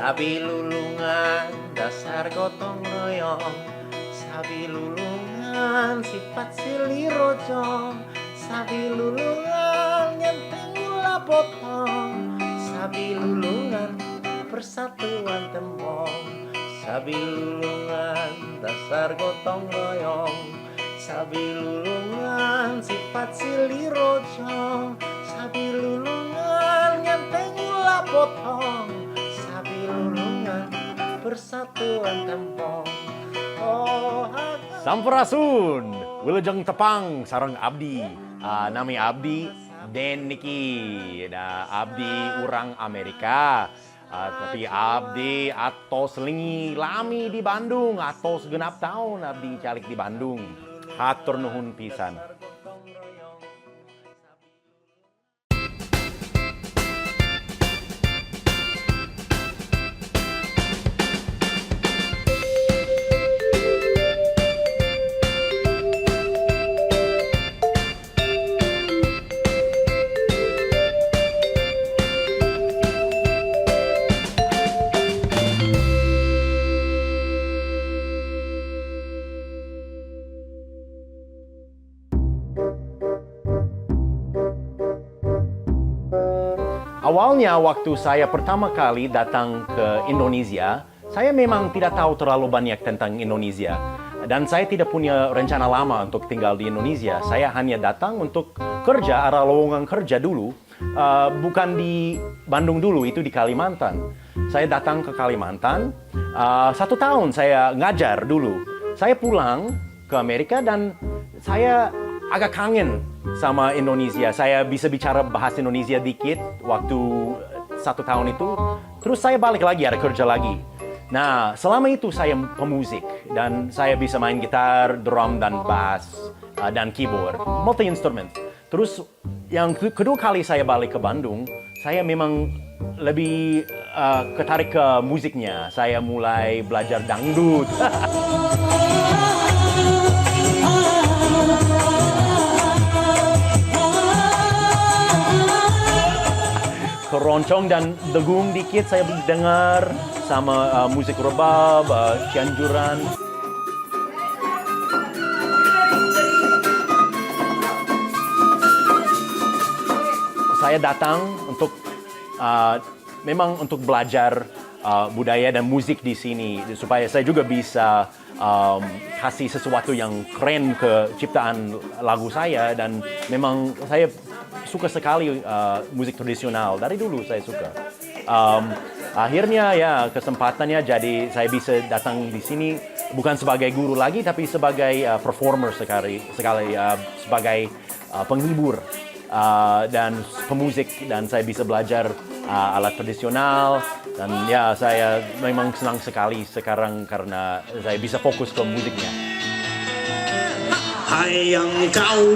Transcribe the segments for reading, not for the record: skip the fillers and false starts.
Sabi lulungan, dasar gotong royong. Sabi lulungan, sifat silih rojong. Sabi lulungan, nyenteng gula potong. Sabi lulungan, persatuan tembong. Sabi lulungan, dasar gotong royong. Sabi lulungan, sifat silih rojong. Sabi lulungan, nyenteng gula potong. Sabi lulungan, persatuan tembong. Oh, Sampurasun, Wilujeng Tepang, sareng abdi. Nami abdi Den Niki. Abdi urang Amerika. Tapi abdi atos lengi lami di Bandung. Atos genap tahun abdi calik di Bandung. Hatur nuhun pisan. Awalnya waktu saya pertama kali datang ke Indonesia, saya memang tidak tahu terlalu banyak tentang Indonesia. Dan saya tidak punya rencana lama untuk tinggal di Indonesia. Saya hanya datang untuk kerja, ada lowongan kerja dulu. Bukan di Bandung dulu, itu di Kalimantan. Saya datang ke Kalimantan, 1 tahun saya ngajar dulu. Saya pulang ke Amerika dan saya agak kangen sama Indonesia. Saya bisa bicara bahasa Indonesia dikit waktu 1 tahun itu. Terus saya balik lagi, ada kerja lagi. Nah, selama itu saya pemusik. Dan saya bisa main gitar, drum, dan bass, dan keyboard. Multi-instrument. Terus yang kedua kali saya balik ke Bandung, saya memang lebih ketarik ke musiknya. Saya mulai belajar dangdut. Keroncong dan degung dikit saya dengar sama musik rebab, cianjuran. Saya datang untuk memang untuk belajar budaya dan musik di sini supaya saya juga bisa kasih sesuatu yang keren ke ciptaan lagu saya, dan memang saya suka sekali musik tradisional. Dari dulu saya suka. Akhirnya ya kesempatannya jadi saya bisa datang di sini bukan sebagai guru lagi, tapi sebagai performer sekali sebagai penghibur dan pemusik, dan saya bisa belajar alat tradisional, dan ya saya memang senang sekali sekarang karena saya bisa fokus ke musiknya. Hayang kau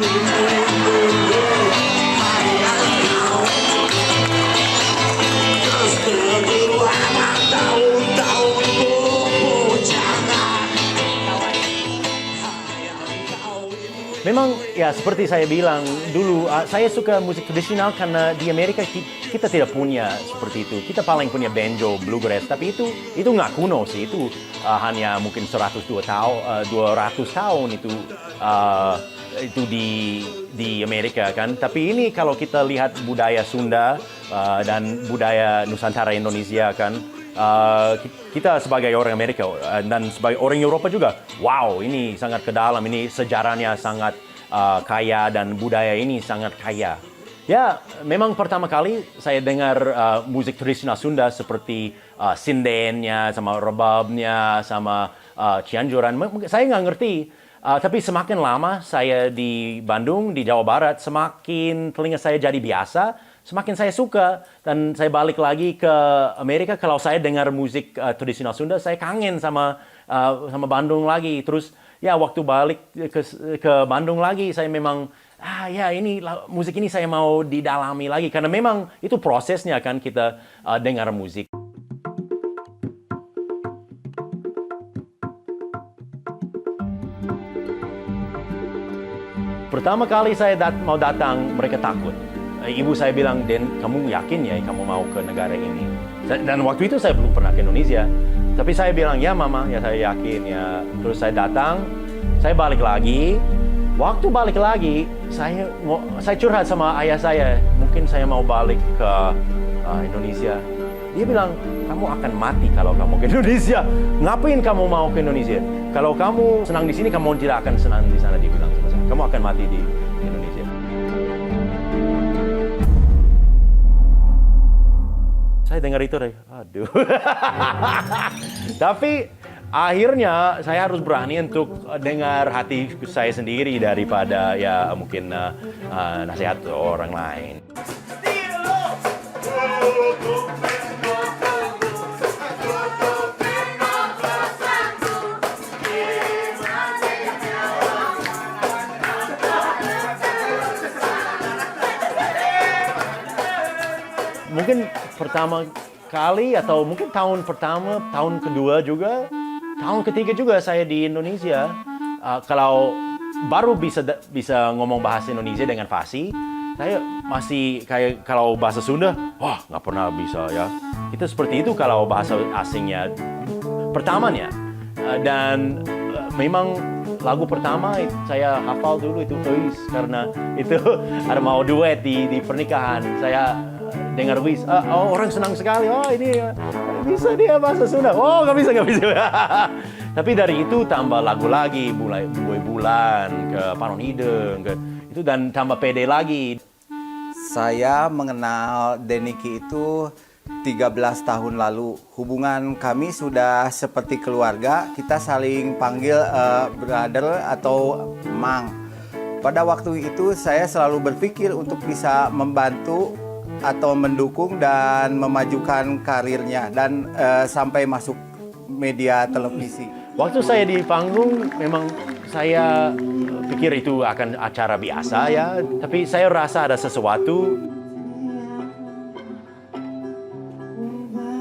Memang ya seperti saya bilang dulu, saya suka musik tradisional karena di Amerika kita tidak punya seperti itu. Kita paling punya banjo, bluegrass, tapi itu nggak kuno sih. Itu hanya mungkin 200 tahun itu di Amerika kan. Tapi ini kalau kita lihat budaya Sunda dan budaya Nusantara Indonesia kan, kita sebagai orang Amerika dan sebagai orang Eropa juga, wow, ini sangat ke dalam, ini sejarahnya sangat kaya dan budaya ini sangat kaya. Ya, memang pertama kali saya dengar musik tradisional Sunda seperti sindennya, sama rebabnya, sama cianjuran. Saya nggak ngerti. Tapi semakin lama saya di Bandung, di Jawa Barat, semakin telinga saya jadi biasa, semakin saya suka. Dan saya balik lagi ke Amerika, kalau saya dengar musik tradisional Sunda, saya kangen sama Bandung lagi. Terus ya waktu balik ke Bandung lagi, saya memang, ya ini musik ini saya mau didalami lagi. Karena memang itu prosesnya kan kita dengar musik. Pertama kali saya mau datang, mereka takut. Ibu saya bilang, Den, kamu yakin ya kamu mau ke negara ini? Dan waktu itu saya belum pernah ke Indonesia. Tapi saya bilang, ya mama, ya saya yakin ya. Terus saya datang, saya balik lagi. Waktu balik lagi, saya curhat sama ayah saya. Mungkin saya mau balik ke Indonesia. Dia bilang, kamu akan mati kalau kamu ke Indonesia. Ngapain kamu mau ke Indonesia? Kalau kamu senang di sini, kamu tidak akan senang di sana. Dia bilang sama saya, kamu akan mati di Indonesia. Saya dengar itu, aduh. Tapi akhirnya saya harus berani untuk dengar hati saya sendiri daripada ya mungkin nasihat orang lain. Mungkin pertama kali atau mungkin tahun pertama, tahun kedua juga, tahun ketiga juga saya di Indonesia. Kalau baru bisa ngomong bahasa Indonesia dengan fasih, saya masih kayak kalau bahasa Sunda, wah nggak pernah bisa ya. Itu seperti itu kalau bahasa asingnya pertamanya. Dan memang lagu pertama saya hafal dulu itu Ruis karena itu ada mau duet di pernikahan. Saya dengar Ruis, orang senang sekali. Oh ini bisa dia bahasa Sunda. Oh nggak bisa. Tapi dari itu tambah lagu lagi, mulai bulan ke Panon Hideng ke itu dan tambah pede lagi. Saya mengenal Deniki itu 13 tahun lalu. Hubungan kami sudah seperti keluarga. Kita saling panggil brother atau mang. Pada waktu itu saya selalu berpikir untuk bisa membantu atau mendukung dan memajukan karirnya dan sampai masuk media televisi. Waktu saya di panggung, memang saya pikir itu akan acara biasa ya, tapi saya rasa ada sesuatu.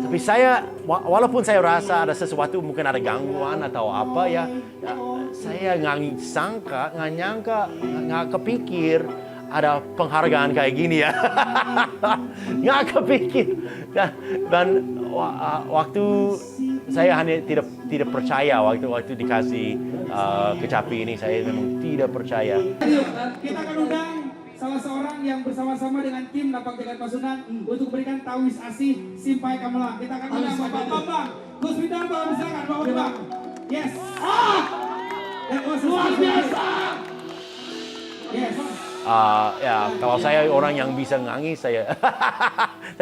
Tapi walaupun saya rasa ada sesuatu, mungkin ada gangguan atau apa ya, saya nggak nyangka, nggak kepikir ada penghargaan kayak gini ya. Nggak kepikir. Dan waktu saya hanya tidak percaya waktu dikasih kecapi ini, saya memang tidak percaya. Kita akan undang salah seorang yang bersama-sama dengan tim Napak Jagat Pasundan untuk memberikan tawis asih Simpai Kamelang. Kita akan undang Bapak Bambang, Gus Bidang, Bapak silakan Bapak Bambang. Yes. Luar biasa. Yes. Ya kalau saya orang yang bisa nangis, saya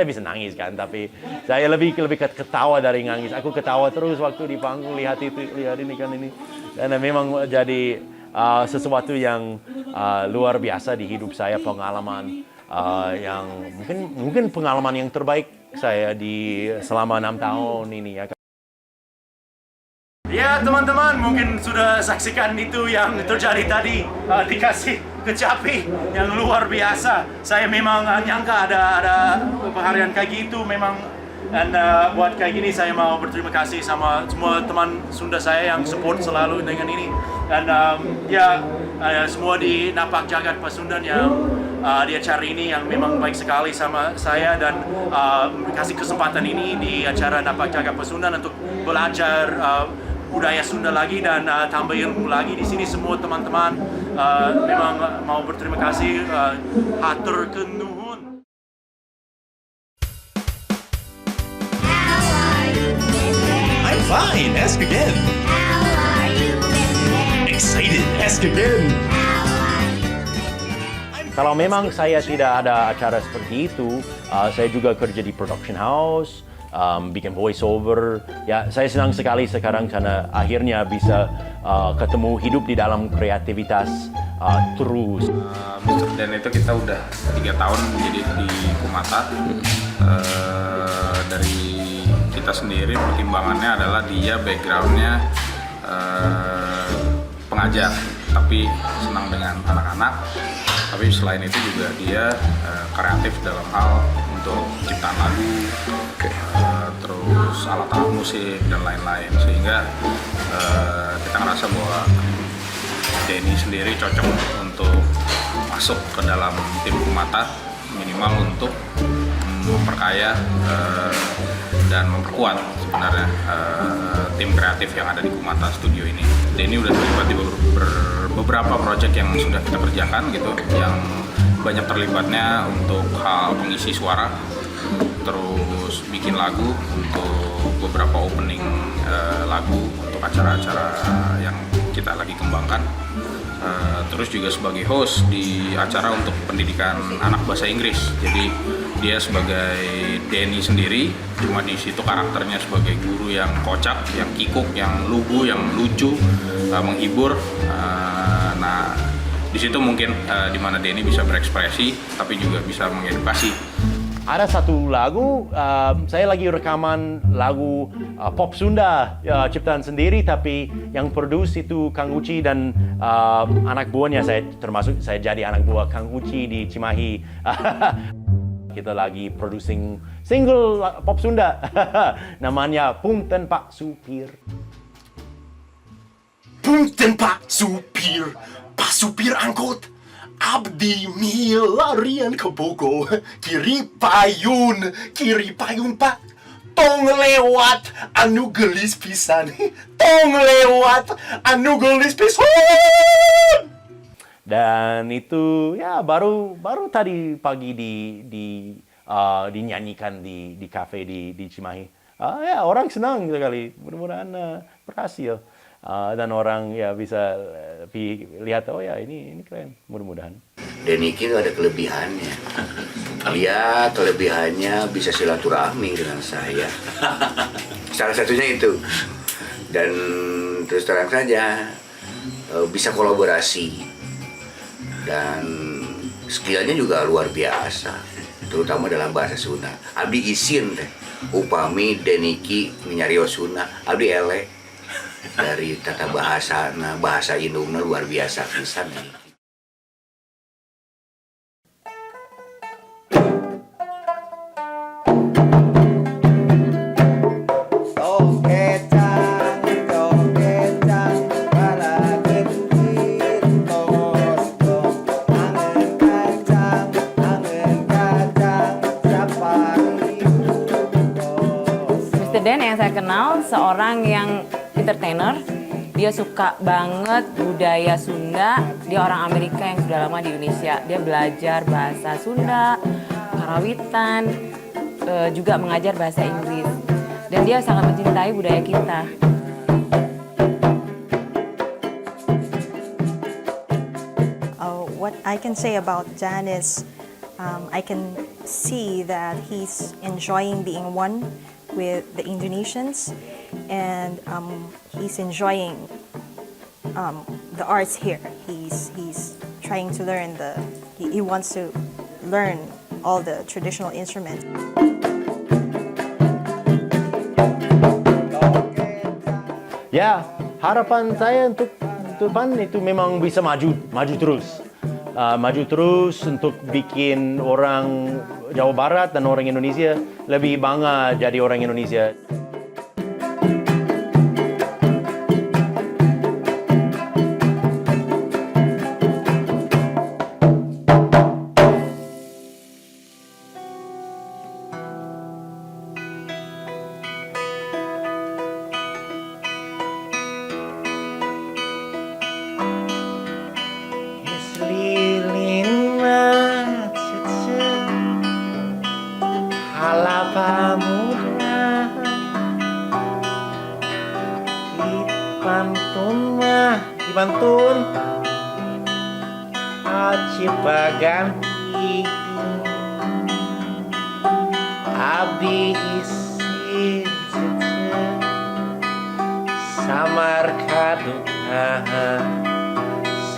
bisa nangis kan, tapi saya lebih ketawa dari nangis. Aku ketawa terus waktu di panggung, lihat ini kan ini, dan memang jadi sesuatu yang luar biasa di hidup saya, pengalaman yang mungkin pengalaman yang terbaik saya di selama 6 tahun ini ya. Ya teman-teman, mungkin sudah saksikan itu yang terjadi tadi, dikasih kecapi yang luar biasa. Saya memang nyangka ada penghargaan kayak gitu memang, dan buat kayak gini saya mau berterima kasih sama semua teman Sunda saya yang support selalu dengan ini, dan semua di Napak Jagat Pasundan yang di acara ini yang memang baik sekali sama saya dan kasih kesempatan ini di acara Napak Jagat Pasundan untuk belajar budaya Sunda lagi dan tambah ilmu lagi di sini. Semua teman-teman memang mau berterima kasih, hatur kenuhun. I'm fine. Ask again. Excited. Ask again. Kalau memang saya tidak ada acara seperti itu, saya juga kerja di production house, bikin voice over. Ya, saya senang sekali sekarang karena akhirnya bisa ketemu hidup di dalam kreativitas terus. Mr. Dan itu kita udah 3 tahun jadi di Kumata. Dari kita sendiri pertimbangannya adalah dia backgroundnya pengajar, tapi senang dengan anak-anak. Tapi selain itu juga dia kreatif dalam hal untuk ciptaan lagu, terus alat-alat musik dan lain-lain, sehingga kita ngerasa bahwa Denny sendiri cocok untuk masuk ke dalam tim Kumata, minimal untuk memperkaya dan memperkuat sebenarnya tim kreatif yang ada di Kumata Studio ini. Denny udah terlibat di beberapa proyek yang sudah kita kerjakan gitu, yang banyak terlibatnya untuk hal pengisi suara, terus bikin lagu untuk beberapa opening lagu untuk acara-acara yang kita lagi kembangkan. Terus juga sebagai host di acara untuk pendidikan anak bahasa Inggris. Jadi dia sebagai Denny sendiri, cuma di situ karakternya sebagai guru yang kocak, yang kikuk, yang lugu, yang lucu, menghibur. Nah, di situ mungkin di mana Denny bisa berekspresi, tapi juga bisa mengedukasi. Ada satu lagu, saya lagi rekaman lagu pop Sunda ciptaan sendiri, tapi yang produce itu Kang Uci dan anak buahnya. Saya jadi anak buah Kang Uci di Cimahi. Kita lagi producing single pop Sunda, namanya Punten Pak Supir. Punten Pak Supir angkot. Abdi milarian ke Bogor, kiri payun Pak, tong lewat anu gelis pisan, Dan itu ya baru tadi pagi dinyanyikan di kafe di Cimahi. Ya orang senang sekali, mudah-mudahan berhasil. Dan orang ya bisa lihat, oh ya ini keren, mudah-mudahan. Denny itu ada kelebihannya. Dia kelebihannya bisa silaturahmi dengan saya. Salah satunya itu. Dan terus terang saja bisa kolaborasi. Dan skillnya juga luar biasa, terutama dalam bahasa Sunda. Abdi isin teh, upami Denny nyarios Sunda, abdi elek. Dari tata bahasa, bahasa Indungna luar biasa pisan. Mr. Dan yang saya kenal seorang yang entertainer, dia suka banget budaya Sunda, dia orang Amerika yang sudah lama di Indonesia. Dia belajar bahasa Sunda, Karawitan, juga mengajar bahasa Inggris. Dan dia sangat mencintai budaya kita. What I can say about Dan is I can see that he's enjoying being one with the Indonesians, and he's enjoying the arts here. He's trying to learn he wants to learn all the traditional instruments. Ya, harapan saya untuk depan itu memang bisa maju terus. Maju terus untuk bikin orang Jawa Barat dan orang Indonesia lebih bangga jadi orang Indonesia. Pantun Acipa ganti Abdi isin Samar kaduka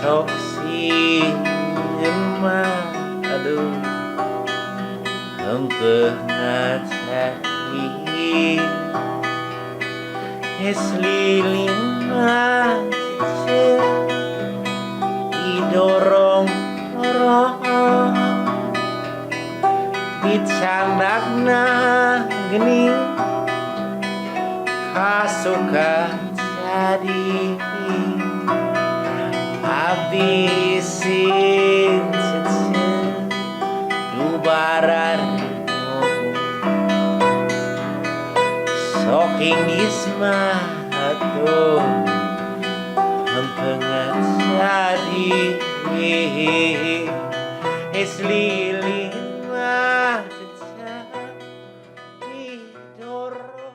Sok siema Aduh Untuk ngacai Eslilima idorong-dorong dicandakna geni kasuka jadi abdi sin dubaran Indisma atau Mempengat sadi Es lilin mah didorong.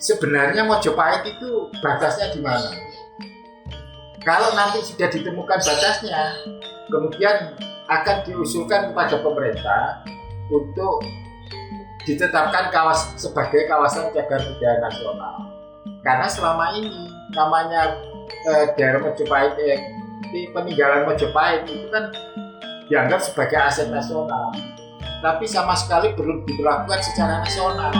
Sebenarnya Mojopahit itu batasnya di mana? Kalau nanti sudah ditemukan batasnya, kemudian akan diusulkan kepada pemerintah untuk ditetapkan sebagai kawasan cagar budaya nasional. Karena selama ini namanya daerah Mojopahit, di peninggalan Mojopahit itu kan dianggap sebagai aset nasional, tapi sama sekali belum diberlakukan secara nasional.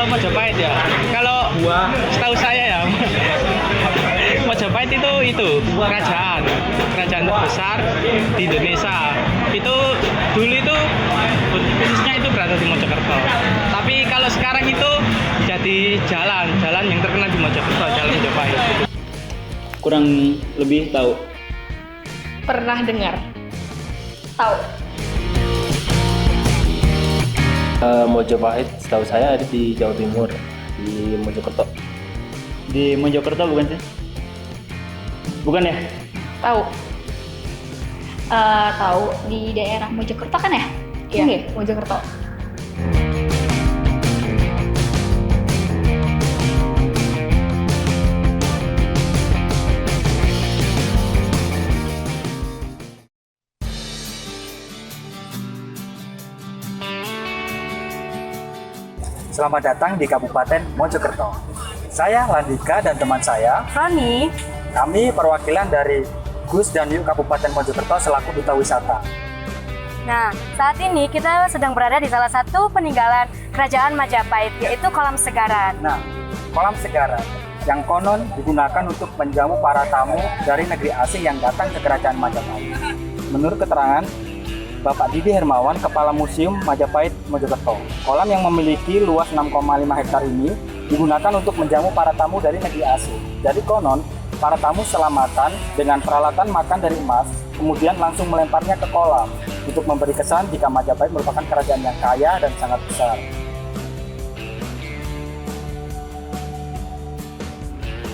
Mojopahit ya. Kalau setahu saya ya, Mojopahit itu kerajaan terbesar di Indonesia. Itu dulu itu khususnya itu berada di Mojokerto. Tapi kalau sekarang itu jadi jalan yang terkenal di Mojokerto, Jalan Mojopahit. Kurang lebih tahu. Pernah dengar? Tahu? Mojopahit setahu saya ada di Jawa Timur, di Mojokerto. Di Mojokerto bukan sih? Bukan ya? Tahu? Tahu di daerah Mojokerto kan ya? Iya, Mojokerto. Selamat datang di Kabupaten Mojokerto. Saya Landika dan teman saya, Rani. Kami perwakilan dari Gus dan Yuk Kabupaten Mojokerto selaku Duta Wisata. Nah, saat ini kita sedang berada di salah satu peninggalan Kerajaan Majapahit, yaitu Kolam Segaran. Nah, Kolam Segaran yang konon digunakan untuk menjamu para tamu dari negeri asing yang datang ke Kerajaan Majapahit. Menurut keterangan Bapak Didi Hermawan, Kepala Museum Majapahit Mojokerto, kolam yang memiliki luas 6,5 hektar ini digunakan untuk menjamu para tamu dari negeri asing. Jadi konon, para tamu selamatan dengan peralatan makan dari emas, kemudian langsung melemparnya ke kolam untuk memberi kesan jika Majapahit merupakan kerajaan yang kaya dan sangat besar.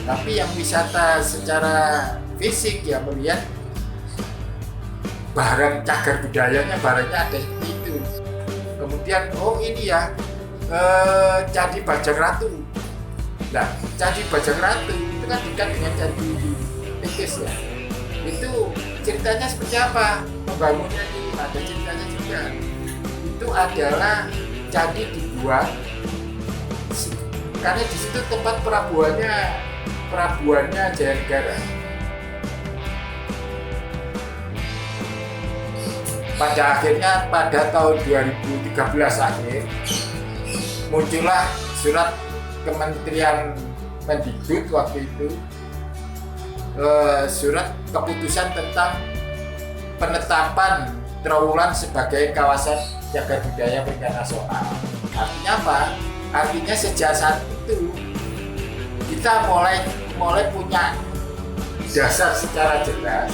Tapi yang wisata secara fisik ya melihat barang cagar budayanya, barangnya ada seperti itu. Kemudian ini ya Candi Bajang Ratu. Nah, Candi Bajang Ratu itu kan dekat dengan Candi Tekes ya. Itu ceritanya seperti apa? Pembangunnya itu ada ceritanya juga. Itu adalah candi dibuat karena di situ tempat perabuannya Jayanegara. Pada akhirnya pada tahun 2013 akhir muncullah surat Kementerian Mendikbud waktu itu, surat keputusan tentang penetapan Trowulan sebagai kawasan cagar budaya peringkat nasional. Artinya apa? Artinya sejak saat itu kita mulai punya dasar secara jelas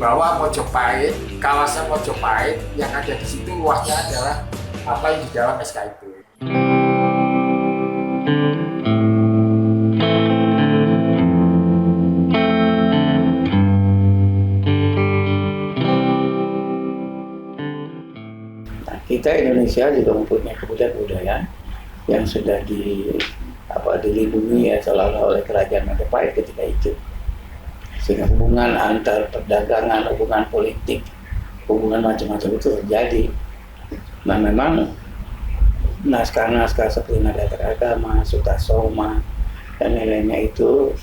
bahwa Mojopahit, kawasan Mojopahit yang ada di situ luasnya adalah apa yang di dalam SK itu. Kita Indonesia juga mempunyai kebudayaan yang sudah dilindungi ya seolah-olah oleh kerajaan Majapahit ketika itu. Sehingga hubungan antar perdagangan, hubungan politik, hubungan macam-macam itu terjadi. Nah memang naskah-naskah seperti Nada Agama, Sutasoma, dan lain-lainnya itu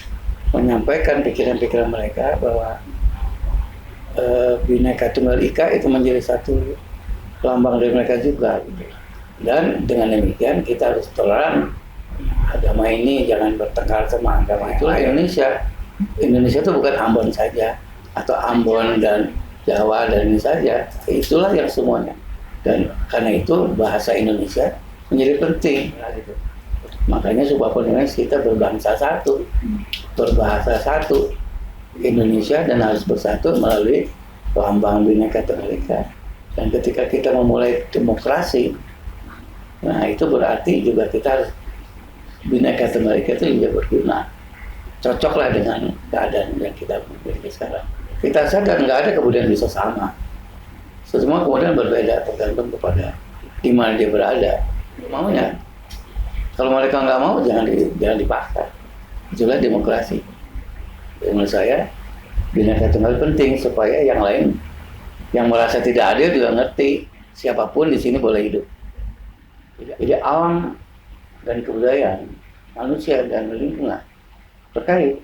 menyampaikan pikiran-pikiran mereka bahwa Bhinneka Tunggal Ika itu menjadi satu lambang dari mereka juga. Gitu. Dan dengan demikian kita harus toleran. Agama ini jangan bertengkar sama agama. Itulah Indonesia. Indonesia itu bukan Ambon saja, atau Ambon dan Jawa dan ini saja. Itulah yang semuanya. Dan karena itu bahasa Indonesia menjadi penting. Makanya Sumpah Pemuda kita berbangsa satu, berbahasa satu, Indonesia, dan harus bersatu melalui lambang Bhinneka Tunggal Ika. Dan ketika kita memulai demokrasi, nah itu berarti juga kita harus Bhinneka Tunggal Ika itu juga berguna. Cocoklah dengan keadaan yang kita miliki sekarang. Kita sadar nggak ada kemudian bisa sama. Semua kemudian berbeda tergantung kepada di mana dia berada. Maunya. Kalau mereka nggak mau jangan dipaksa. Itulah demokrasi. Menurut saya Bhinneka Tunggal penting supaya yang lain yang merasa tidak adil juga ngerti siapapun di sini boleh hidup. Jadi alam dan kebudayaan, manusia dan lingkungan terkait.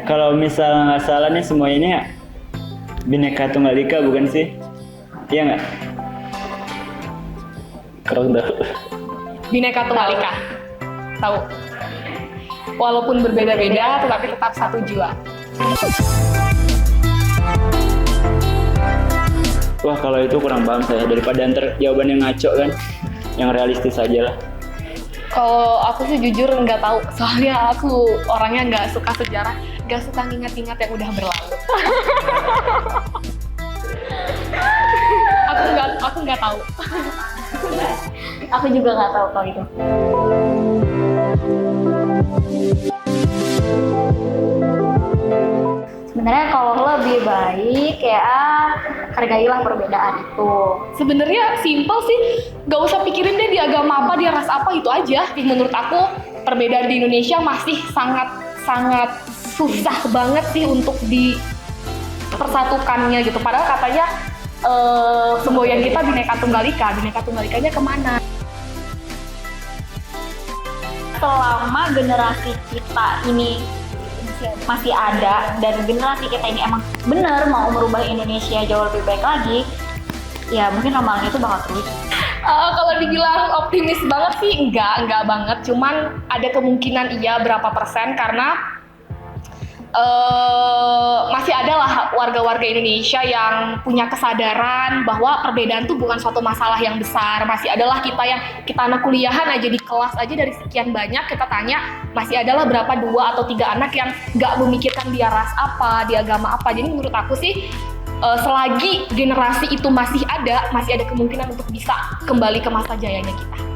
Kalau misalnya nggak salah nih semua ini ya Bhinneka Tunggal Ika bukan sih? Iya nggak? Kurang tahu. Bhinneka Tunggal Ika. Tahu. Walaupun berbeda-beda, tetapi tetap satu jiwa. Wah kalau itu kurang paham saya, daripada ntar jawaban yang ngaco kan, yang realistis aja lah. Kalau aku sih jujur nggak tahu, soalnya aku orangnya nggak suka sejarah, nggak suka ngingat-ingat yang udah berlalu. aku nggak tahu. Aku juga nggak tahu kalau itu. Sebenarnya kalau lebih baik ya hargailah perbedaan itu. Sebenarnya simple sih, nggak usah pikirin deh dia agama apa, dia ras apa, itu aja. Menurut aku perbedaan di Indonesia masih sangat susah banget sih untuk dipersatukannya gitu. Padahal katanya semboyan kita Bhinneka Tunggal Ika, Bhinneka Tunggal Ikanya kemana? Selama generasi kita ini masih ada dan generasi kita ini emang bener mau merubah Indonesia jauh lebih baik lagi, ya mungkin ramalan itu bakal terus. Kalau dibilang optimis banget sih enggak banget, cuman ada kemungkinan iya berapa persen karena masih ada lah warga-warga Indonesia yang punya kesadaran bahwa perbedaan tuh bukan suatu masalah yang besar. Masih adalah kita anak kuliahan aja di kelas aja dari sekian banyak kita tanya, masih adalah berapa 2 atau 3 anak yang nggak memikirkan dia ras apa, dia agama apa. Jadi menurut aku sih selagi generasi itu masih ada kemungkinan untuk bisa kembali ke masa jayanya kita.